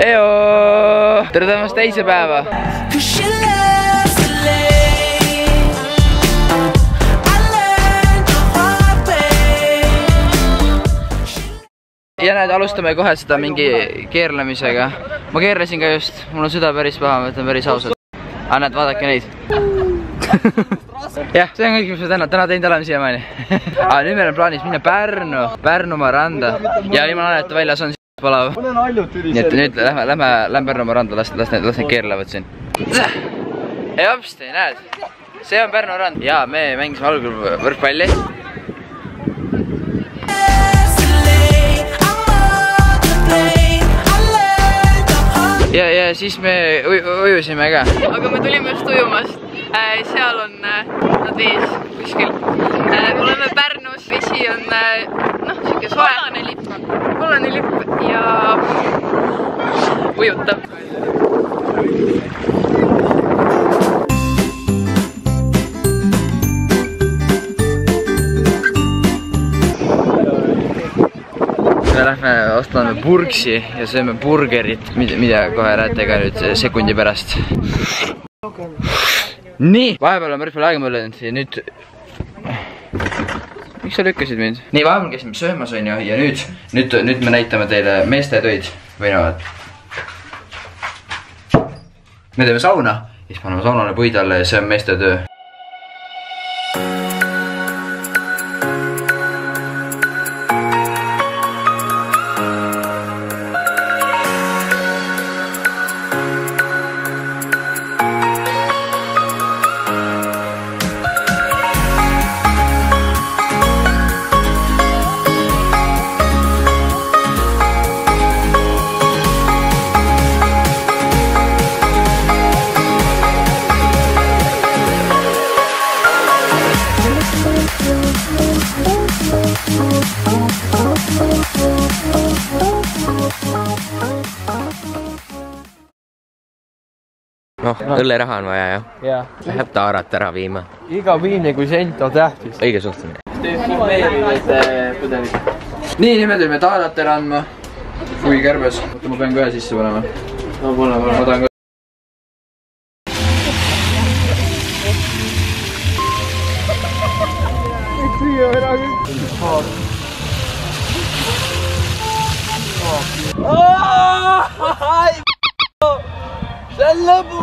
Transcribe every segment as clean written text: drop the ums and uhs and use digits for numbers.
Ejo! Tere tulemast teise päeva! Ja näed, alustame kohe seda mingi keerlemisega. Ma keerlesin ka just, mul on süda päris paha, ma ütlen päris ausalt. Aga näed, vaadake neid. Jah, see on kõik, mis ma täna teinud olen siiamaani. Aga nüüd meil on plaanis minna Pärnumaa randa. Ja ilma naleta väljas on siis palav. Nii et nüüd lähme Pärnumaa randa, las need keerlevad siin. Ja hopsti, näed. See on Pärnu rand. Ja me mängisime algul võrkpalli. Ja siis me ujusime ka. Aga me tulime just ujumast. Seal on nad ees kuskil. Me oleme Pärnus. Vesi on siuke soe. Kollane lipp ja ujutab. Me lähme ostame purksi ja sööme burgerit, mida kohe näete ka nüüd sekundi pärast. Nii, vahepeal on päris palju aega mõelnud ja nüüd... Miks sa lükkasid mind? Nii, vahepeal käisime söömas on ju ja nüüd me näitame teile meeste töid või näevad. Me teeme sauna, siis paneme saunale puid alla ja see on meeste töö. Noh, õlleraha on vaja, jah? Läheb taarat ära viima. Iga viimne kui sent on tähtis. Õige suhtumine. Nii, nüüd me tulime taarat ära andma. Kui kärbes. Ma pean ka ühe sisse panema. No pole. Ma tahan ka. See on lõbu!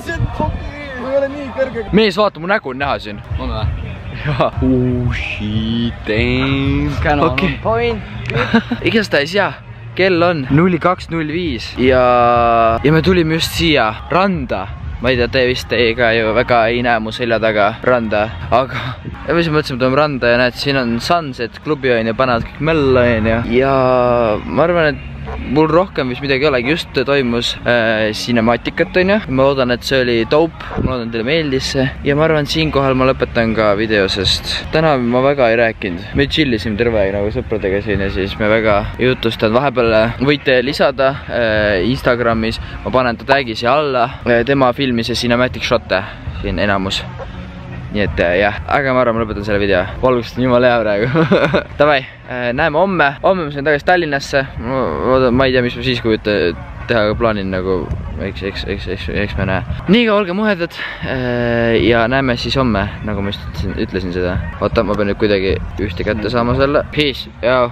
See on kogi! Ma ei ole nii kõrge. Mees, vaata, mu nägu on näha siin. On või? Jaa. Oh shit, damn. Okei. Igastahes jah, kell on 02.05 ja me tulime just siia randa. Ma ei tea, te vist ka ju väga ei näe mu selja taga randa, aga ja me siis mõtlesime, tuleme randa ja näed, siin on Sunset klubi on ja panevad kõik mella on ja ma arvan, et mul rohkem vist midagi ei olegi, just toimus cinemaatikat on ja ma loodan, et see oli dope, ma loodan, teile meeldis see ja ma arvan, siinkohal ma lõpetan ka video, sest täna ma väga ei rääkinud. Me chillisime terve aeg nagu sõpradega siin ja siis me väga ei jutustanud. Vahepeal võite lisada Instagramis, ma panen ta tag'i siia alla, tema filmis ja cinematic shot'e siin enamus. Nii et jah, aga ma arvan, ma lõpetan selle video. Valgust on jumala hea praegu. Davai, näeme homme. Homme ma sõin tagasi Tallinnasse. Ma ei tea, mis ma siis kui teha plaanin nagu, eks me näe. Nii ka olge muhedad ja näeme siis homme, nagu ma ütlesin seda. Oota, ma pean nüüd kuidagi ühte kätte saama selle. Peace, jao.